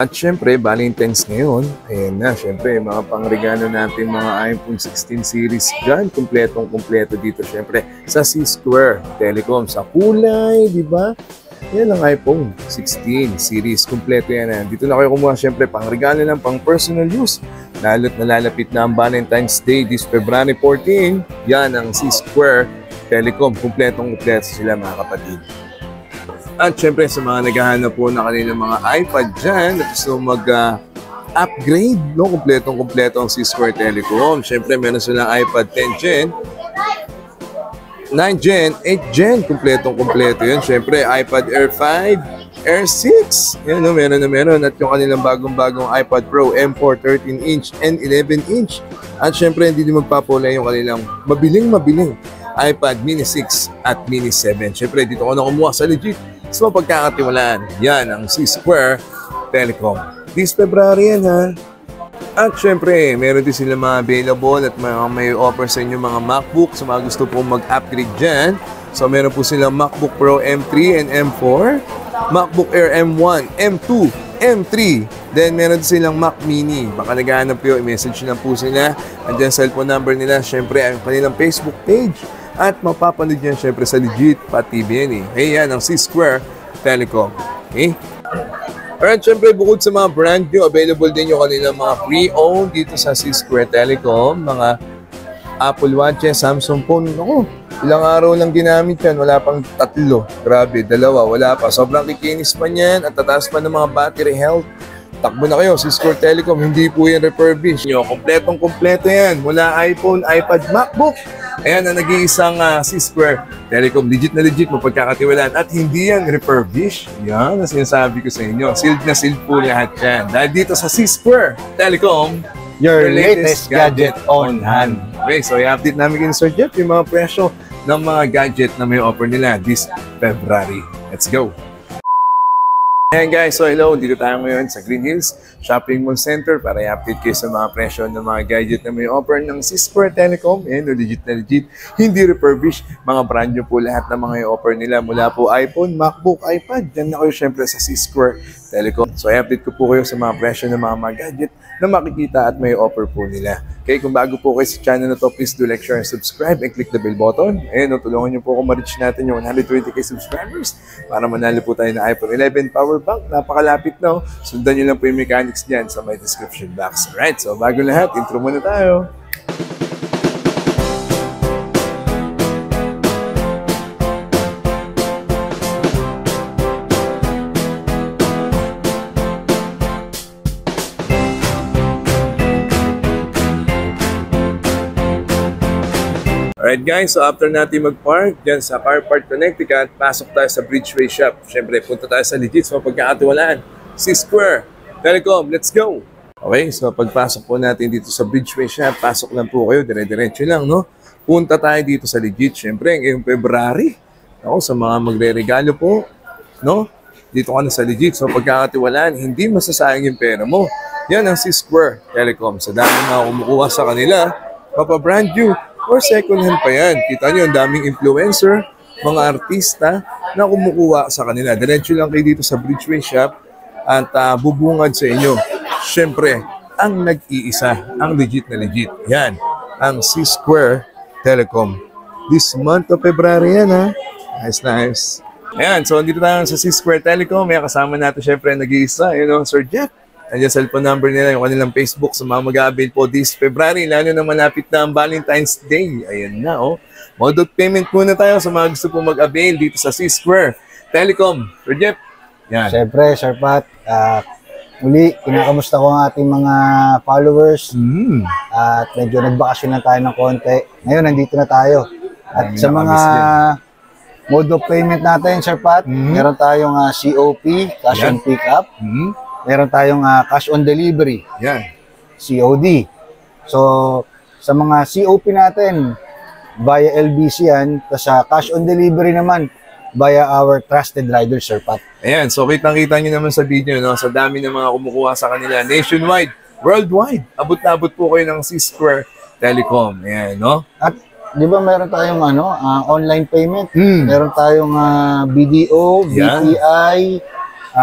At syempre, Valentine's ngayon, ayan na, syempre, mga pangregalo natin mga iPhone 16 series dyan, kumpletong-kumpleto dito syempre sa C-Square Telecom. Sa kulay, di ba? Yan ang iPhone 16 series, kumpleto yan. Dito na kayo kumuha syempre, pangregalo lang, pang personal use. Lalo't nalalapit na ang Valentine's Day this February 14, yan ang C-Square Telecom, kumpletong-kumpleto sila mga kapatid. At syempre sa mga naghahanap po na kanilang mga iPad dyan at gusto mag-upgrade, no? Kumpletong-kumpleto ang C-Square Telecom. Syempre meron silang iPad 10 Gen, 9 Gen, 8 Gen, kumpletong-kumpleto yun. Syempre iPad Air 5, Air 6, yan, no? Meron. At yung kanilang bagong-bagong iPad Pro M4 13-inch and 11-inch. At syempre hindi din magpapula yung kanilang mabiling iPad Mini 6 at Mini 7. Syempre dito ko na kumuha sa legit. So, pagkakatiwalaan, yan ang C-Square Telecom. This February yan, ha? At syempre, meron din sila mga available at may offer sa inyo mga MacBook. So, mga gusto po mag-upgrade dyan. So, meron po silang MacBook Pro M3 and M4, MacBook Air M1, M2, M3. Then, meron din silang Mac Mini. Baka naghahanap po, i-message lang po sila. Andiyan cellphone number nila. Syempre, ang kanilang Facebook page. At mapapanood yan syempre sa legit PATBN. Hey, yan ang C-Square Telecom. Okay? Alright, syempre bukod sa mga brand new, available din yung kanilang mga pre-owned dito sa C-Square Telecom. Mga Apple Watch, Samsung phone. Ako, ilang araw lang ginamit yan. Wala pang 3. Grabe, 2. Wala pa. Sobrang kikinis pa yan at tataas pa ng mga battery health. Takbo na kayo, C-Square Telecom, hindi po yan refurbished. Kompletong-kompleto yan. Mula iPhone, iPad, MacBook. Ayan ang nag-iisang C-Square Telecom. Legit na legit, mapagkakatiwalaan. At hindi yan refurbished. Yan ang sinasabi ko sa inyo. Sealed na sealed po lahat yan. Dahil dito sa C-Square Telecom, your latest gadget on hand. Okay, so i-update namin kayo Sir Jeff yung mga presyo ng mga gadget na may offer nila this February. Let's go! Ayan guys, so hello, dito tayo ngayon sa Green Hills Shopping Mall Center para i-update kayo sa mga presyo ng mga gadget na may offer ng C-Square Telecom. Ayan, legit na legit, hindi refurbished, mga brand new po lahat ng mga offer nila mula po iPhone, MacBook, iPad. Diyan na kayo syempre sa C-Square Telecom. So i-update ko po kayo sa mga presyo ng mga gadget na makikita at may offer po nila. Okay, kung bago po kayo sa channel na to, please do like, share, and subscribe and click the bell button. Ayan, tulungan niyo po kung ma-reach natin yung 120k subscribers para manalo po tayo ng iPhone 11 power bank. Napakalapit na. Sundan niyo lang po yung mechanics dyan sa my description box. Alright, so bago lahat, intro muna tayo. Alright guys, so after natin mag-park dyan sa Car Park Connecticut, pasok tayo sa Bridgeway Shop. Siyempre, punta tayo sa legit sa pagkakatiwalaan. C-Square Telecom, let's go! Okay, so pagpasok po natin dito sa Bridgeway Shop, pasok lang po kayo, dire-diretso lang, no? Punta tayo dito sa legit, siyempre, ngayong February. Ako, sa mga magre-regalo po, no? Dito ka na sa legit, so pagkakatiwalaan, hindi masasayang yung pera mo. Yan ang C-Square Telecom. Sa dami mga kumukuha sa kanila, mapa-brand new, or second hand pa yan. Kita nyo, ang daming influencer, mga artista na kumukuha sa kanila. Diretso lang kayo dito sa Bridgeway Shop at bubungad sa inyo. Siyempre, ang nag-iisa, ang legit na legit. Yan, ang C-Square Telecom. This month of February yan, ha? Nice, nice. Ayan, so dito tayo sa C-Square Telecom. May kasama natin siyempre nag-iisa, Sir Jeff. Andiyan cellphone number nila, yung kanilang Facebook sa mga mag-avail po this February, lalo na malapit na ang Valentine's Day. Ayan na, Mode of payment muna tayo sa mga gusto po mag-avail dito sa C-Square Telecom. Sir Jeff, yan. Siyempre, Sir Pat, muli, kinakamusta ko ang ating mga followers. At medyo nagbakasyon na tayo ng konti. Ngayon, nandito na tayo. At sa mga mode of payment natin, Sir Pat, meron tayong COP, cash on pick-up. Meron tayong cash on delivery. Yan. COD. So, sa mga COP natin, via LBC yan. Sa cash on delivery naman, via our trusted rider, Sir Pat. Ayan, so kitang-kita nyo naman sa video, sa dami ng mga kumukuha sa kanila, nationwide, worldwide, abot na abot po kayo ng C-Square Telecom. Ayan, At, di ba meron tayong online payment? Meron tayong BDO, BPI,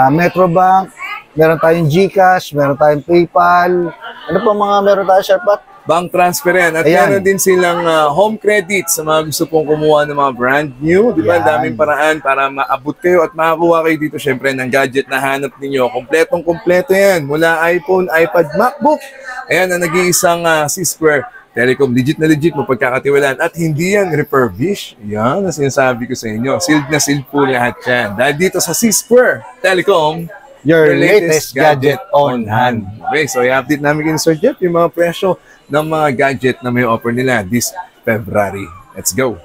Metrobank, meron tayong GCash, meron tayong PayPal. Ano pa mga meron tayo, Sir Pat? Bank transfer yan. At Ayan. meron din silang home credit sa mga gusto pong kumuha ng mga brand new. Di ba? Yan. Daming paraan para maabot kayo at makakuha kayo dito syempre ng gadget na hanap ninyo. Kompletong-kompleto yan. Mula iPhone, iPad, MacBook. Ayan ang nag-iisang C-Square Telecom. Legit na legit mo pagkakatiwalaan. At hindi yan refurbish. Yan ang sinasabi ko sa inyo. Sealed na sealed po lahat yan. Dahil dito sa C-Square Telecom, Your latest gadget on hand. Okay, so i-update namin kay Sir Jeff yung mga presyo ng mga gadget na may offer nila this February. Let's go!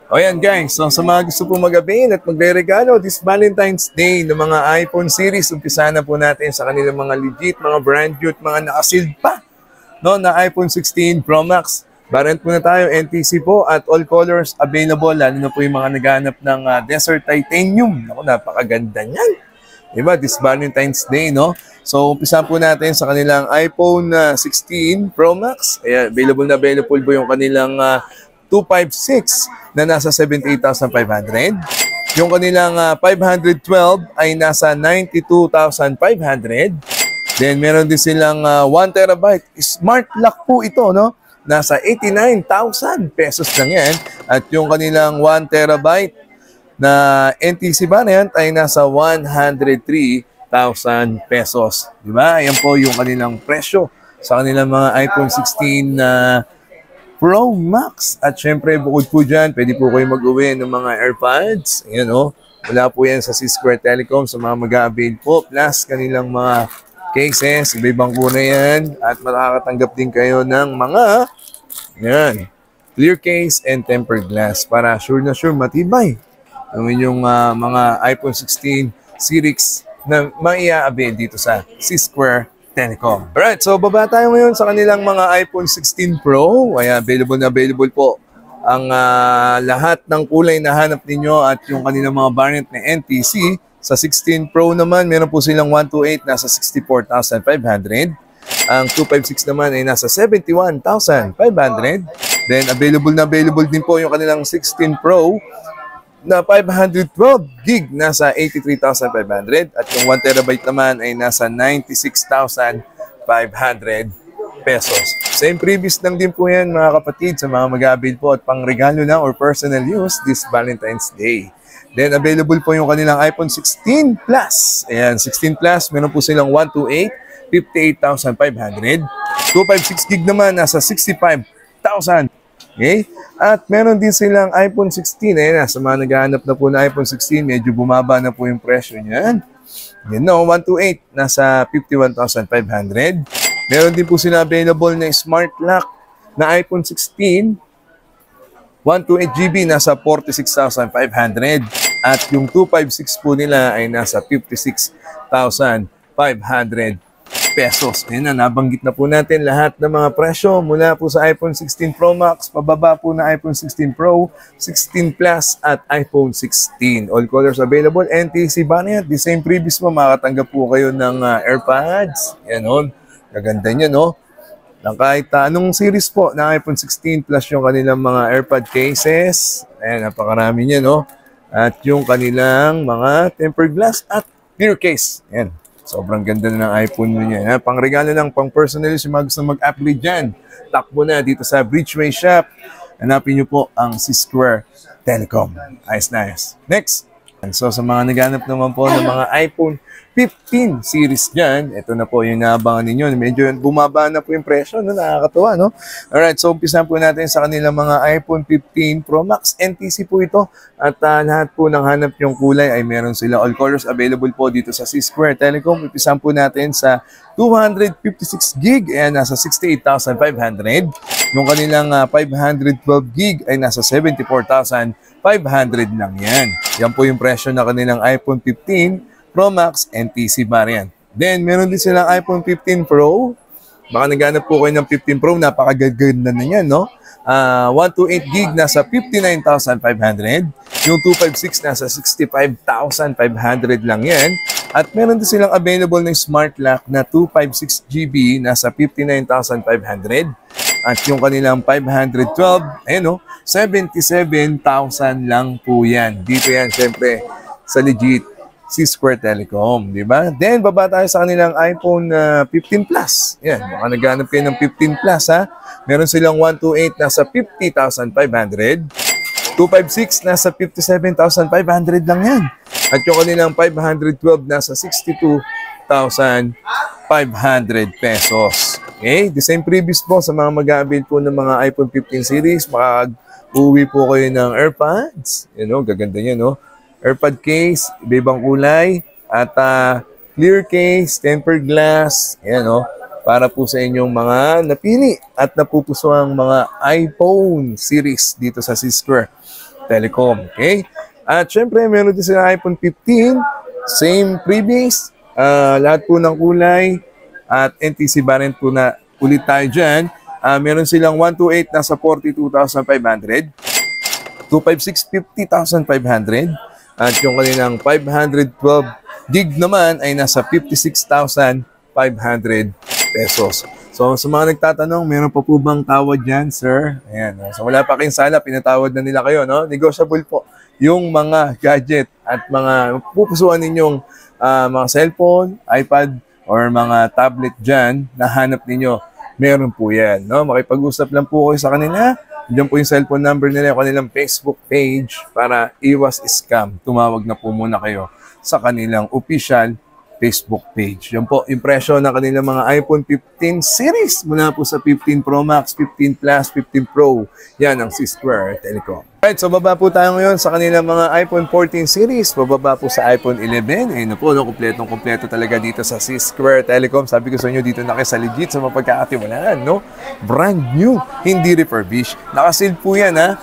O yan guys, so sa mga gusto po mag-avail at magre-regalo this Valentine's Day ng mga iPhone series, umpisa na po natin sa kanilang mga legit, mga brand new at mga nakasealed pa no, na iPhone 16 Pro Max. Variant muna tayo, NTC po at all colors available, lalo na po yung mga naghahanap ng Desert Titanium. Naku, napakaganda niyan. Diba? This Valentine's Day, no? So, umpisa po natin sa kanilang iPhone 16 Pro Max. Ayan, available po yung kanilang 256 na nasa 78,500. Yung kanilang 512 ay nasa 92,500. Then, meron din silang 1 terabyte. Smart lock po ito, no? Nasa 89,000 pesos lang yan. At yung kanilang 1 terabyte na NTC variant ay nasa 103,000 pesos. Di ba? Ayan po yung kanilang presyo sa kanilang mga iPhone 16 Pro Max. At syempre, bukod po dyan, pwede po kayo mag-uwi ng mga AirPods. Ayan o. Wala po yan sa C-Square Telecom sa mga mag-a-avail po. Plus, kanilang mga cases, iba-ibang po na yan. At makakatanggap din kayo ng mga clear case and tempered glass para sure na sure matibay ang inyong mga iPhone 16 series na maia-avail dito sa C-Square Telecom. Alright, so baba tayo ngayon sa kanilang mga iPhone 16 Pro. Ay available po ang lahat ng kulay na hanap ninyo at yung kanilang mga variant na NTC. Sa 16 Pro naman, meron po silang 128 nasa 64,500. Ang 256 naman ay nasa 71,500. Then available din po yung kanilang 16 Pro na 512 gig nasa 83,500 at yung 1 terabyte naman ay nasa 96,500 pesos. Same previous lang din po yan mga kapatid sa mga mag-avail po at pang-regalo na or personal use this Valentine's Day. Then available po yung kanilang iPhone 16 Plus. Ayan, 16 Plus, meron po silang 128, 58,500. 256 gig naman nasa 65,000. Okay? At meron din silang iPhone 16. Ayan, sa mga naghahanap na po na iPhone 16, medyo bumaba na po yung presyo niyan. Yan no, 128, nasa 51,500. Meron din po sila available na smart lock na iPhone 16. 128GB, nasa 46,500. At yung 256 po nila ay nasa 56,500 pesos. Ayan na, nabanggit na po natin lahat ng mga presyo mula po sa iPhone 16 Pro Max, pababa po na iPhone 16 Pro, 16 Plus at iPhone 16. All colors available, NTC variant. The same previous mo, makatanggap po kayo ng AirPods. Yan o, gaganda niya no. Ng kahit anong series po ng iPhone 16 Plus yung kanilang mga AirPod cases. Ayan, napakarami niya no. At yung kanilang mga tempered glass at clear case. Ayan. Sobrang ganda na ng iPhone mo niya. Pang-regalo lang, pang-personal yung mga gusto mag-upgrade dyan. Takbo na dito sa Bridgeway Shop. Hanapin nyo po ang C-Square Telecom. Ayos na ayos. Next. So sa mga naghanap naman po ng mga iPhone 15 series dyan, ito na po yung naabangan ninyo. Medyo bumaba na po yung presyo, no? Nakakatuwa, no? Alright, so umpisa po natin sa kanilang mga iPhone 15 Pro Max. NTC po ito. At lahat po ng hanap yung kulay ay meron sila. All colors available po dito sa C-Square Telecom. Umpisa po natin sa 256 gig, ayan, nasa 68,500. Yung kanilang 512 gig ay nasa 74,500 lang yan. Yan po yung presyo na kanilang iPhone 15 Pro Max NTC variant. Then, meron din silang iPhone 15 Pro. Baka naghanap po kayo ng 15 Pro, napakaganda na yan, no? 128 gig nasa 59,500. Yung 256 nasa 65,500 lang yan. At meron din silang available na smart lock na 256 GB nasa 59,500. At yung kanilang 512, ayun no, 77,000 lang po yan. Dito yan, syempre, sa legit C-Square Telecom, di ba? Then, baba tayo sa kanilang iPhone 15 Plus. Yan, baka naghanap kayo ng 15 Plus, ha? Meron silang 128 nasa 50,500. 256 nasa 57,500 lang yan. At yung kanilang 512 nasa 62,500 pesos. Okay? The same previous po sa mga mag-a-avail po ng mga iPhone 15 series. Makag-uwi po kayo ng AirPods. You know, gaganda niya, no? AirPod case, iba-ibang kulay. At clear case, tempered glass. Ayan, no? Para po sa inyong mga napili at napupusuang mga iPhone series dito sa C-Square Telecom. Okay? At syempre, meron din sila iPhone 15. Same previous. Lahat po ng kulay. At NTC variant po na ulit tayo dyan. Meron silang 128 nasa 42,500. 256, 50,500. At yung kanilang 512 gig naman ay nasa 56,500 pesos. So, sa mga nagtatanong, meron pa po bang tawad dyan, sir? Ayan. So, wala pa kayong sala, pinatawad na nila kayo, no? Negotiable po yung mga gadget at mga pupusuan ninyong mga cellphone, iPad, or mga tablet dyan na hanap ninyo. Meron po yan, no? Makipag-usap lang po kayo sa kanila. Diyan po yung cellphone number nila, yung kanilang Facebook page para iwas scam. Tumawag na po muna kayo sa kanilang official Facebook page. Yan po, impression ng kanilang mga iPhone 15 series mula po sa 15 Pro Max, 15 Plus, 15 Pro. Yan ang C-Square Telecom. Alright, so baba po tayo ngayon sa kanilang mga iPhone 14 series. Bababa po sa iPhone 11. Ayun po, no, kompletong-kompleto talaga dito sa C-Square Telecom. Sabi ko sa inyo, dito na kayo sa legit, sa mapagkakatiwalaan, no? Brand new, hindi refurbished. Nakasealed po yan, ha?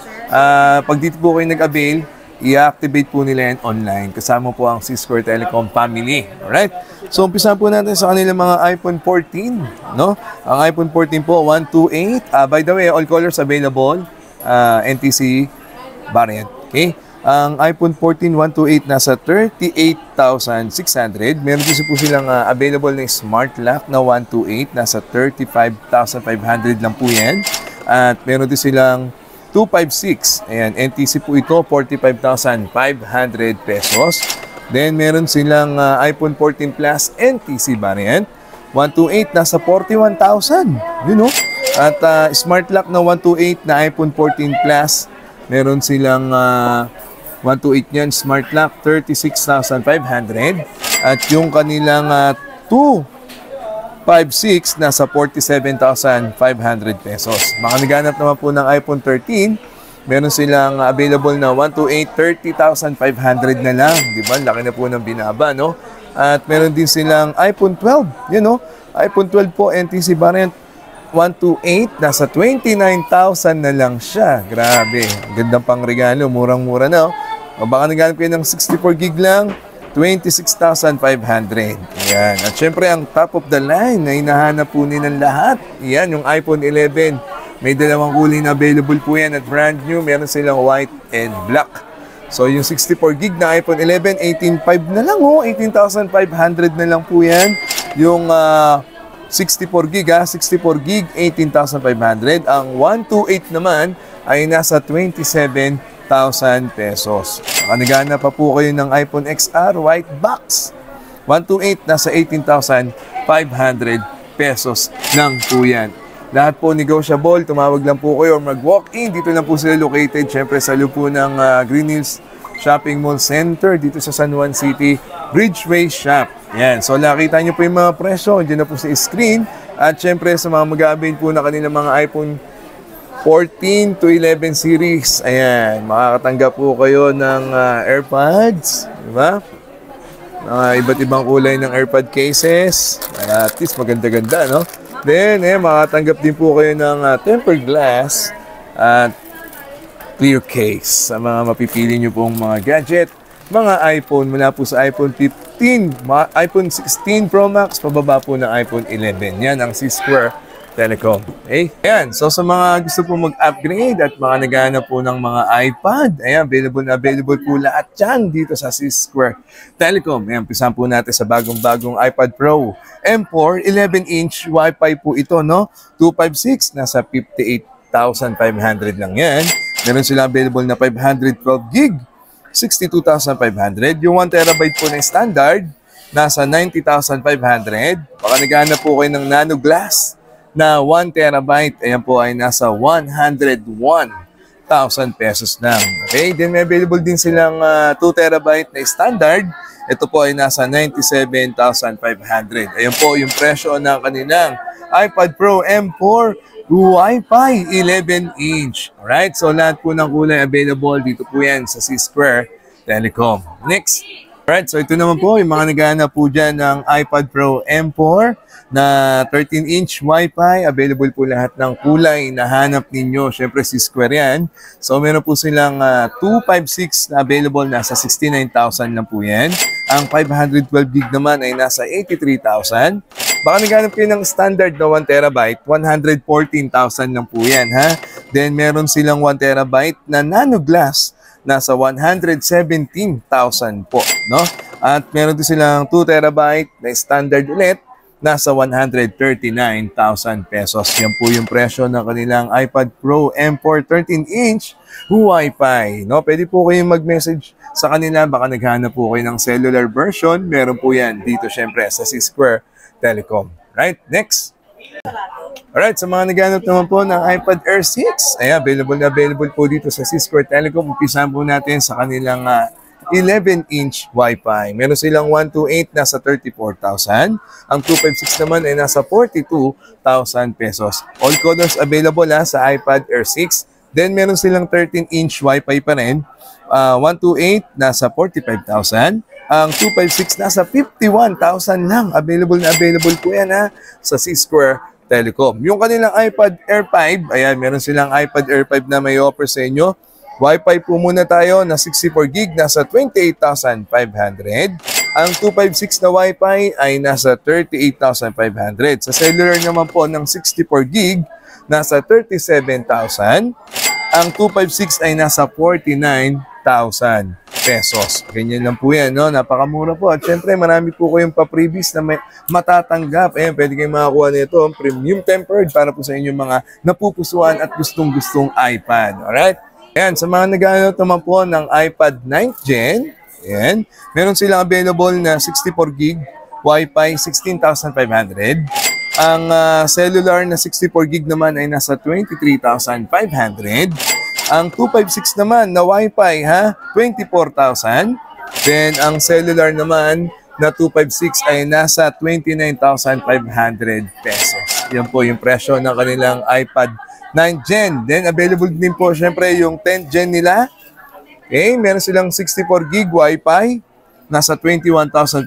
Pag dito po kayo nag-avail, i-activate po nila yan online. Kasama po ang C-Square Telecom family. Alright? So, umpisa po natin sa kanilang mga iPhone 14. No? Ang iPhone 14 po, 128. By the way, all colors available. NTC variant. Okay? Ang iPhone 14 128 nasa 38,600. Meron din po silang available na smart lock na 128. Nasa 35,500 lang po yan. At meron din silang 256. Ayan, NTC po ito, 45,500 pesos. Then, meron silang iPhone 14 Plus NTC variant. 128, nasa 41,000. You know? At smart lock na 128 na iPhone 14 Plus. Meron silang 128 yan, smart lock, 36,500. At yung kanilang 256 nasa 47,500 pesos. Makaniganap naman po ng iPhone 13. Meron silang available na 128, 30,500 na lang. Di ba? Laki na po ng binaba, no? At meron din silang iPhone 12. You know? iPhone 12 po, NTC variant, 128, nasa 29,000 na lang siya. Grabe. Gandang pang regalo. Murang-mura na, oh. O baka naghanap kayo ng 64 gig lang, 26,500. Ayan. At syempre, ang top of the line na hinahanap po nilang lahat. Ayan, yung iPhone 11. May dalawang kulay na available po yan at brand new. Meron silang white and black. So, yung 64 gig na iPhone 11, 18,500 na lang, oh. 18,500 na lang po yan. Yung 64 gig, 64 gig, 18,500. Ang 128 naman ay nasa 27,000 pesos. Nakanagana pa po kayo ng iPhone XR white box. 128 nasa 18,500 pesos lang po yan. Lahat po negotiable. Tumawag lang po kayo or mag-walk-in. Dito lang po sila located. Siyempre sa lupo ng Green Hills Shopping Mall Center dito sa San Juan City, Bridgeway Shop. Yan. So nakita nyo po yung mga presyo. Diyan na po sa screen. At siyempre sa mga mag-a-avail po na kanilang mga iPhone 14 to 11 series. Ayan, makakatanggap po kayo ng AirPods, di ba? Iba't ibang kulay ng AirPod cases. At least maganda-ganda, no? Then, makakatanggap din po kayo ng tempered glass at clear case sa mga mapipili nyo pong mga gadget, mga iPhone mula po sa iPhone 15, iPhone 16 Pro Max, pababa po ng iPhone 11. Yan ang C-Square Telecom. Okay? Ayan. So, sa mga gusto po mag-upgrade at mga naghahanap po ng mga iPad, ayan, available po lahat yan dito sa C-Square Telecom. Ayan, pisahan po natin sa bagong-bagong iPad Pro. M4, 11-inch Wi-Fi po ito, no? 256, nasa 58,500 lang yan. Meron sila available na 512 gig. 62,500. Yung 1TB po na standard, nasa 90,500. Baka naghahanap po kayo ng Nano Glass na 1TB. Ayan po ay nasa 101,000 pesos lang. Okay, then may available din silang 2TB na standard. Ito po ay nasa 97,500. Ayan po yung presyo ng kanilang iPad Pro M4 Wi-Fi 11-inch. Alright, so lahat po ng kulay available dito po yan sa C-Square Telecom. Next. Alright, so ito naman po, yung mga naghahanap po dyan ng iPad Pro M4 na 13-inch Wi-Fi. Available po lahat ng kulay na hanap ninyo. Siyempre, C-Square yan. So, meron po silang 256 na available, nasa 69,000 lang po yan. Ang 512 gig naman ay nasa 83,000. Baka naghanap kayo ng standard na 1TB, 114,000 lang po yan, ha? Then, meron silang 1TB na Nano Glass, nasa 117,000 po, no? At meron din silang 2TB na standard ulit, nasa 139,000 pesos. Yan po yung presyo ng kanilang iPad Pro M4 13-inch Wi-Fi, no? Pwede po kayong mag-message sa kanila, baka naghanap po kayo ng cellular version. Meron po yan dito syempre sa C-Square Telecom. Right, next. Alright, sa mga naghanap naman po ng iPad Air 6, ay available po dito sa C-Square Telecom. Umpisahan po natin sa kanilang 11-inch Wi-Fi. Meron silang 128 nasa 34,000. Ang 256 naman ay nasa 42,000 pesos. All colors available sa iPad Air 6. Then meron silang 13-inch Wi-Fi pa rin. 128 nasa 45,000. Ang 256 nasa 51,000 lang. Available po yan sa C-Square Telecom. Yung kanilang iPad Air 5, ayan, meron silang iPad Air 5 na may offer sa inyo. Wi-Fi po muna tayo na 64 gig, nasa 28,500. Ang 256 na Wi-Fi ay nasa 38,500. Sa cellular naman po ng 64 gig, nasa 37,000. Ang 256 ay nasa 49,000 pesos. Ganyan lang po yan, no? Napakamura po. At syempre, marami po kayong pa-freebies na may matatanggap. Ayan, pwede kayong makakuha nito, premium tempered para po sa inyong mga napupusuan at gustong-gustong iPad. Alright? Ayan, sa mga nag-ano naman po ng iPad 9th Gen, ayan, meron silang available na 64 gig Wi-Fi 16,500. Ang cellular na 64 gig naman ay nasa 23,500. Ang 256 naman na Wi-Fi 24,000. Then ang cellular naman na 256 ay nasa 29,500 pesos. Yan po yung presyo ng kanilang iPad 9th Gen. Then available din po syempre yung 10th Gen nila. Okay, meron silang 64 gig Wi-Fi, nasa 21,500.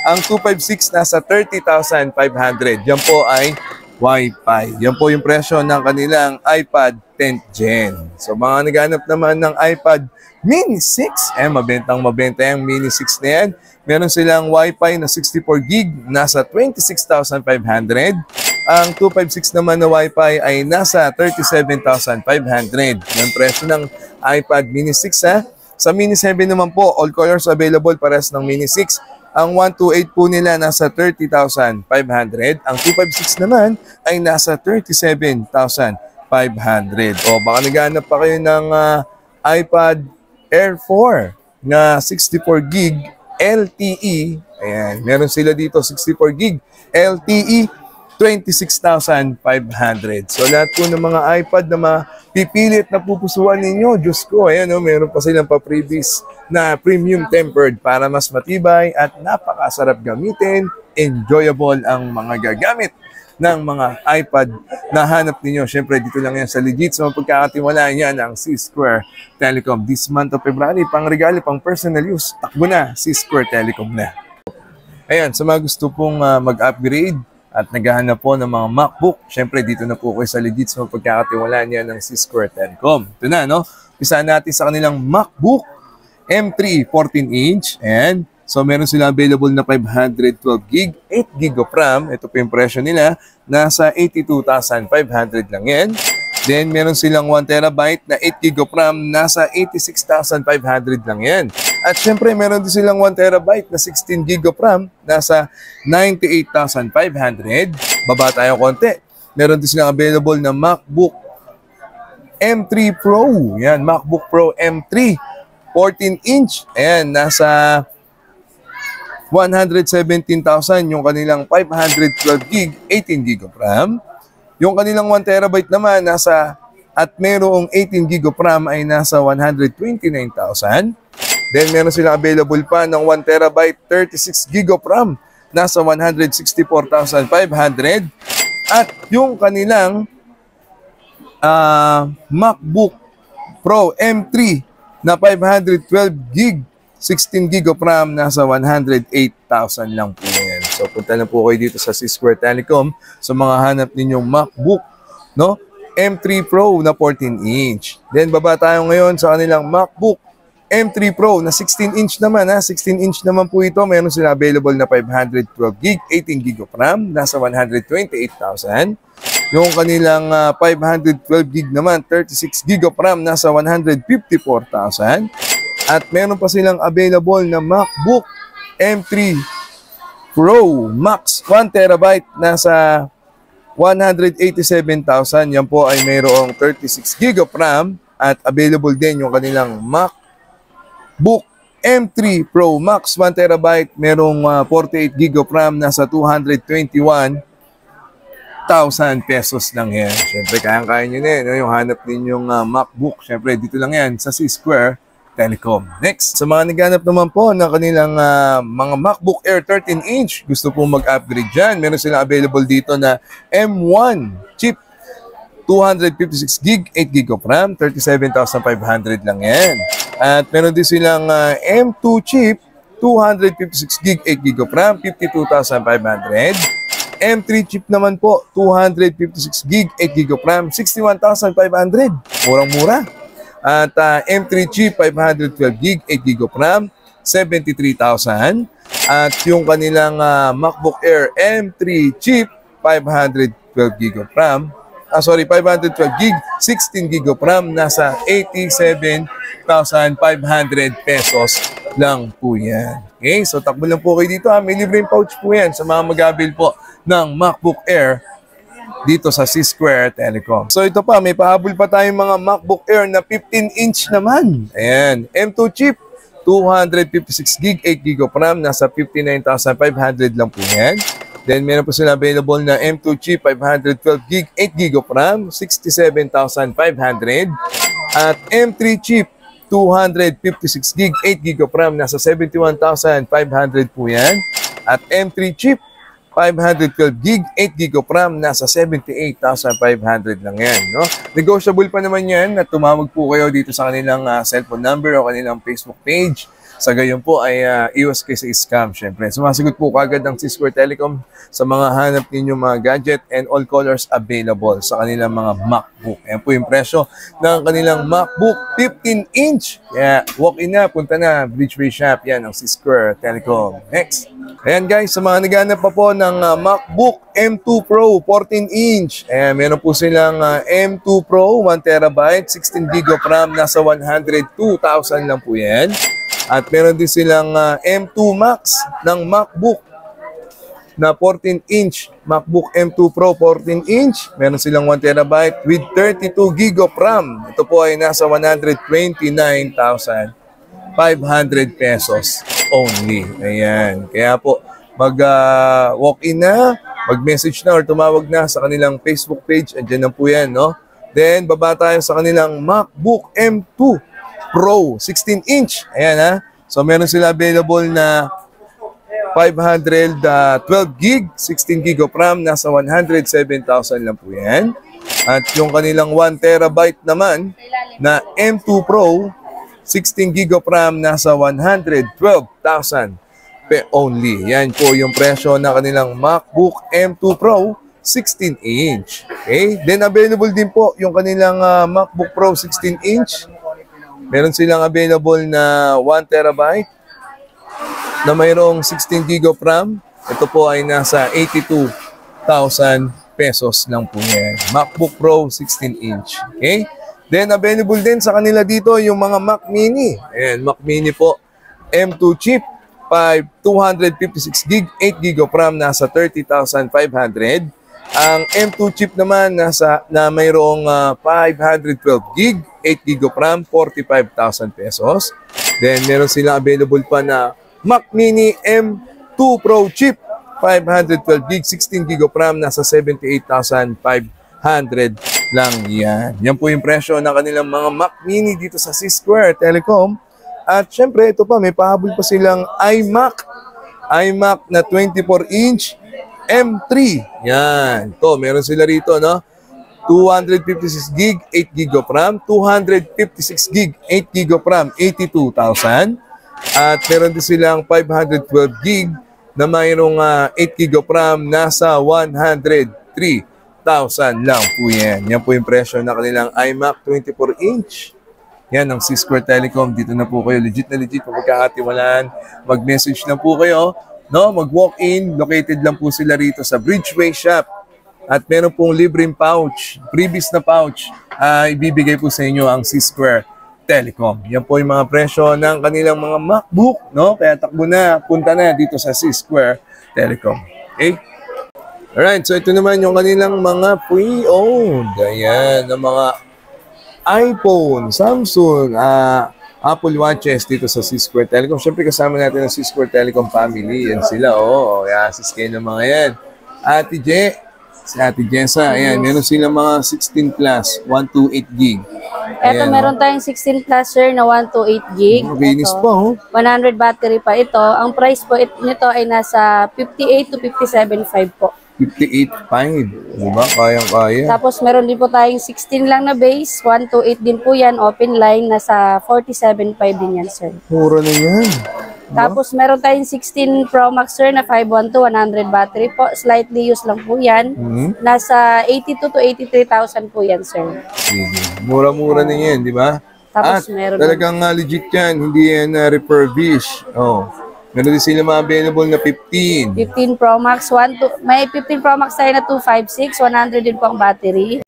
Ang 256 nasa 30,500. Yan po ay Wi-Fi. Yan po yung presyo ng kanilang iPad 10th Gen. So mga naghanap naman ng iPad Mini 6, mabenta yung Mini 6 na yan. Meron silang Wi-Fi na 64 gig, nasa 26,500. Ang 256 naman na Wi-Fi ay nasa 37,500. Yung presyo ng iPad Mini 6 Sa Mini 7 naman po, all colors available pares ng Mini 6. Ang 128 po nila nasa 30,500. Ang 256 naman ay nasa 37,500. O baka naghanap pa kayo ng iPad Air 4 na 64 gig LTE. Ayan, meron sila dito 64 gig LTE 26,500. So lahat po ng mga iPad na mapipilit na pupusuan ninyo, Diyos ko, ayan, meron pa silang pa-freebies na premium tempered para mas matibay at napakasarap gamitin. Enjoyable ang mga gagamit ng mga iPad na hanap ninyo. Siyempre, dito lang yan sa legit. So, pagkakatiwalaan yan ang C-Square Telecom. This month of February, pang regalo, pang personal use, takbo na, C-Square Telecom na. Ayan, sa mga gusto pong mag-upgrade at naghahanap po ng mga MacBook, siyempre, dito na po kayo sa legit. So, pagkakatiwalaan yan ng C-Square Telecom. Ito na, no? Pisahan natin sa kanilang MacBook M3 14-inch. And so, meron sila available na 512 gig, 8 gig of RAM. Ito po yung presyo nila. Nasa 82,500 lang yan. Then, meron silang 1 terabyte na 8 gig of RAM. Nasa 86,500 lang yan. At syempre, meron din silang 1 terabyte na 16 gig of RAM. Nasa 98,500. Baba tayo konti. Meron din silang available na MacBook M3 Pro. Yan, MacBook Pro M3. 14-inch. Ayan, nasa 117,000 yung kanilang 512 gig, 18 gig of RAM. Yung kanilang 1 terabyte naman at merong 18 gig of RAM ay nasa 129,000. Then meron silang available pa ng 1 terabyte, 36 gig of RAM, nasa 164,500. At yung kanilang MacBook Pro M3 na 512 gig, 16 gig of RAM, nasa 108,000 lang po yan. So punta na po kayo dito sa C-Square Telecom sa mga hanap ninyong MacBook, no? M3 Pro na 14-inch. Then baba tayo ngayon sa kanilang MacBook M3 Pro na 16-inch naman. 16-inch naman po ito. Meron sila available na 512 gig, 18 gig of RAM, nasa 128,000. Yung kanilang 512 gig naman, 36 gig of RAM, nasa 154,000. At meron pa silang available na MacBook M3 Pro Max 1 terabyte, nasa 187,000. Yan po ay mayroong 36 gig of RAM at available din yung kanilang MacBook M3 Pro Max 1 terabyte, merong 48 gig of RAM, nasa 221,000 pesos lang yan. Siyempre, kayang-kaya nyo na yun. Yung hanap ninyong MacBook, siyempre, dito lang yan sa C-Square Telecom. Next, sa mga naghanap naman po ng kanilang mga MacBook Air 13-inch, gusto po mag-upgrade dyan, meron silang available dito na M1 chip, 256 gig, 8 gig of RAM, 37,500 lang yan. At meron din silang M2 chip, 256 gig, 8 gig of RAM, 52,500. M3 chip naman po, 256 gig, 8 gig of RAM, 61,500. Murang-mura. At M3 chip, 512 gig, 8 gig of RAM, 73,000. At yung kanilang MacBook Air M3 chip, 512 gig of RAM, 512 gig, 16 gig of RAM, nasa 87,500 pesos lang po yan. Okay, so takbo lang po kayo dito. May libreng pouch po yan sa mga mag-avail po ng MacBook Air dito sa C-Square Telecom. So ito pa, may pahabol pa tayong mga MacBook Air na 15-inch naman. Ayan, M2 chip, 256 gig, 8 gig of RAM, nasa 59,500 lang po yan. Then meron po sila available na M2 chip, 512 gig, 8 gig of RAM, 67,500. At M3 chip, 256 gig, 8 gig of RAM, nasa 71,500 po yan. At M3 chip, 512 gig, 8 gig of RAM, nasa 78,500 lang yan. No? Negotiable pa naman yan at tumawag po kayo dito sa kanilang cellphone number o kanilang Facebook page. Sa gayon po ay iwas kayo sa scam, syempre. Sumasagot po kagad ng C-Square Telecom sa mga hanap ninyong mga gadget and all colors available sa kanilang mga MacBook. Ayan po yung presyo ng kanilang MacBook 15-inch. Kaya walk-in na, punta na, Bridgeway Shop. Yan ang C-Square Telecom. Next. Ayan guys, sa mga naghanap pa po ng MacBook M2 Pro 14-inch. Ayan, meron po silang M2 Pro 1 terabyte, 16 gig of RAM, nasa 102,000 lang po yan. At meron din silang M2 Max ng MacBook na 14-inch. MacBook M2 Pro 14-inch. Meron silang 1 terabyte with 32 gig of RAM. Ito po ay nasa 129,500 pesos only. Ayan. Kaya po, mag-walk-in na, mag-message na or tumawag na sa kanilang Facebook page. Andiyan na po yan, no? Then, baba tayo sa kanilang MacBook M2 Pro 16-inch. Ayan ha. So meron sila available na 512 gig, 16 gig of RAM, nasa 107,000 lang po yan. At yung kanilang 1 terabyte naman na M2 Pro 16 gig of RAM, nasa 112,000 only. Yan po yung presyo na kanilang MacBook M2 Pro 16-inch. Okay? Then available din po yung kanilang MacBook Pro 16-inch. Meron silang available na 1 terabyte na mayroong 16 gig of RAM. Ito po ay nasa 82,000 pesos lang po yan. MacBook Pro 16-inch. Okay? Then available din sa kanila dito yung mga Mac Mini. Ayan, Mac Mini po. M2 chip, 256 gig, 8 gig of RAM, nasa 30,500. Ang M2 chip naman na mayroong 512 gig, 8 gig of RAM, 45,000 pesos. Then, meron silang available pa na Mac Mini M2 Pro chip. 512 gig, 16 gig of RAM, nasa 78,500 lang yan. Yan po yung presyo ng kanilang mga Mac Mini dito sa C-Square Telecom. At syempre, ito pa, may pahabol pa silang iMac na 24-inch M3. Yan. Ito, meron sila rito, no? 256 gig, 8 gig of RAM, 256 gig, 8 gig of RAM, 82,000. At meron din silang 512 gig na mayroong 8 gig of RAM, nasa 103,000 lang po yan. Yan po yung presyo na kanilang iMac 24-inch. Yan ang C-Square Telecom. Dito na po kayo. Legit na legit. Kung magkakatiwalaan, mag-message na po kayo. No? Mag-walk-in. Located lang po sila rito sa Bridgeway Shop. At meron pong libreng pouch, previous na pouch, ibibigay po sa inyo ang C-Square Telecom. Yan po yung mga presyo ng kanilang mga MacBook, no? Kaya takbo na, punta na dito sa C-Square Telecom. Okay? Alright, so ito naman yung kanilang mga pre-owned. Ayan, ng mga iPhone, Samsung, Apple Watches dito sa C-Square Telecom. Siyempre kasama natin ang C-Square Telecom family. Yan sila, assist kayo ng mga yan. Si Ate Jessa, ayan, meron silang mga 16 plus, 128 gig. Ito, meron tayong 16 plus, sir, na 128 gig. Makinis pa, 100 battery pa ito. Ang price po nito ay nasa 58 to 57.5 po. 58.5. Diba? Kayang-kaya. Tapos meron din po tayong 16 lang na base, 128 din po yan, open line, nasa 47.5 din yan, sir. Mura na yan. Tapos meron tayong 16 Pro Max, sir, na 512, 100 battery po. Slightly used lang po yan. Nasa 82 to 83,000 po yan, sir. Mura-mura na yan, di ba? Tapos At meron talagang legit yan, hindi yan refurbish. Meron din sila mga available na 15. 15 Pro Max, may 15 Pro Max tayo na 256, 100 din po ang battery.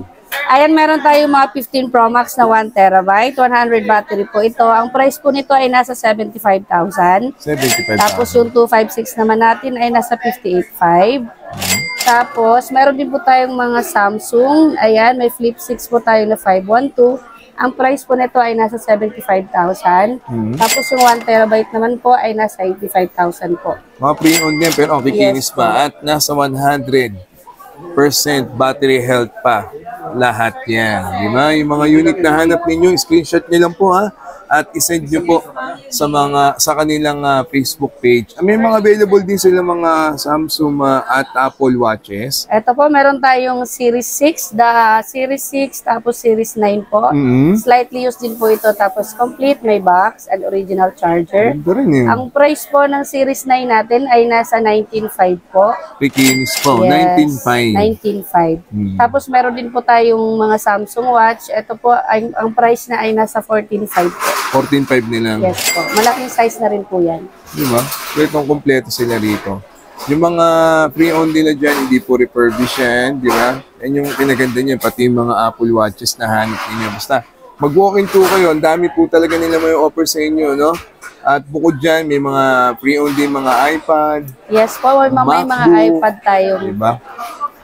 Ayan, meron tayong mga 15 Pro Max na 1 terabyte, 100 battery po ito. Ang price po nito ay nasa 75,000. 75,000. Tapos yung 256 naman natin ay nasa 58,500. Tapos, meron din po tayong mga Samsung. Ayan, may Flip 6 po tayo na 512. Ang price po nito ay nasa 75,000. Tapos yung 1 terabyte naman po ay nasa 85,000 po. Mga pre-owned din, pero kikinis pa. At nasa 100% battery health pa. Lahat yan. Di ba? Yung mga unit na hanap ninyo, screenshot nyo lang po, ha? At isend nyo po sa kanilang Facebook page. May mga available din sila mga Samsung at Apple Watches. Ito po, meron tayong Series 6, Series 6, tapos Series 9 po. Slightly used din po ito, tapos complete, may box and original charger. Ang price po ng Series 9 natin ay nasa 19,500 po. Kikinis po, yes, 19,500. 19,500. Tapos meron din po tayong mga Samsung Watch. Ito po, ang price na ay nasa 14,500 po. 14,500 nilang. Yes po. Malaking size na rin po yan. Diba? Kompleto sila rito. Yung mga pre-owned nila dyan, hindi po refurbished yan. Diba? Yan yung pinaganda niya, pati yung mga Apple Watches na hanap ninyo. Basta, mag-walk-in to kayo. Ang dami po talaga nila may offer sa inyo, no? At bukod dyan, may mga pre-owned din mga iPad. Yes po, may mga iPad tayo. Diba?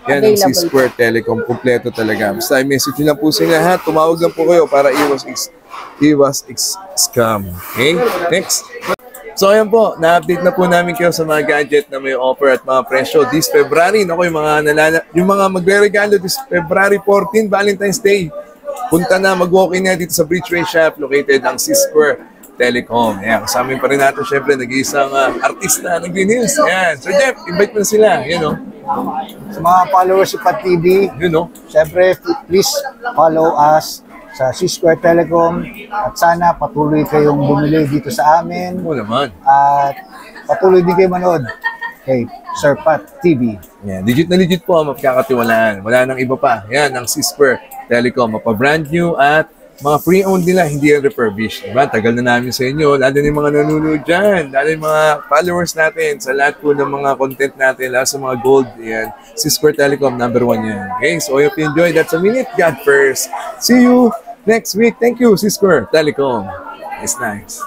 Yan ang C-Square Telecom. Kompleto talaga. Basta i-message nyo lang po sila, ha? Tumawag lang po kayo para iwas scam. Okay? Next. So, ayan po. Na-update na po namin kayo sa mga gadget na may offer at mga presyo this February. Naku, yung mga magre-regalo this February 14, Valentine's Day. Punta na, mag-walk-in na dito sa Bridgeway Shop, located ang C-Square Telecom. Ayan, kasama pa rin natin, syempre, nag-iisang artista ng Green Hills. Ayan. So, Jeff, invite mo na sila. Yan, no? Sa mga followers sa Pat TV, Yun, no? syempre, please follow us sa C-Square Telecom at sana patuloy kayong bumili dito sa amin Oo naman. at patuloy din kayo manood kay Sir Pat TV. Yan, legit na legit po ang mapagkakatiwalaan. Wala nang iba pa. Yan, ang C-Square Telecom. Mapa-brand new at mga pre-owned nila, hindi yan refurbished. Diba? Tagal na namin sa inyo. Lalo na yung mga nanonood dyan. Lalo yung mga followers natin. Sa lahat po ng mga content natin. Lalo sa mga gold. Yan. C-Square Telecom, #1 yan. Okay? So, if you enjoyed, that's a minute. God first. See you next week. Thank you, C-Square Telecom. It's nice.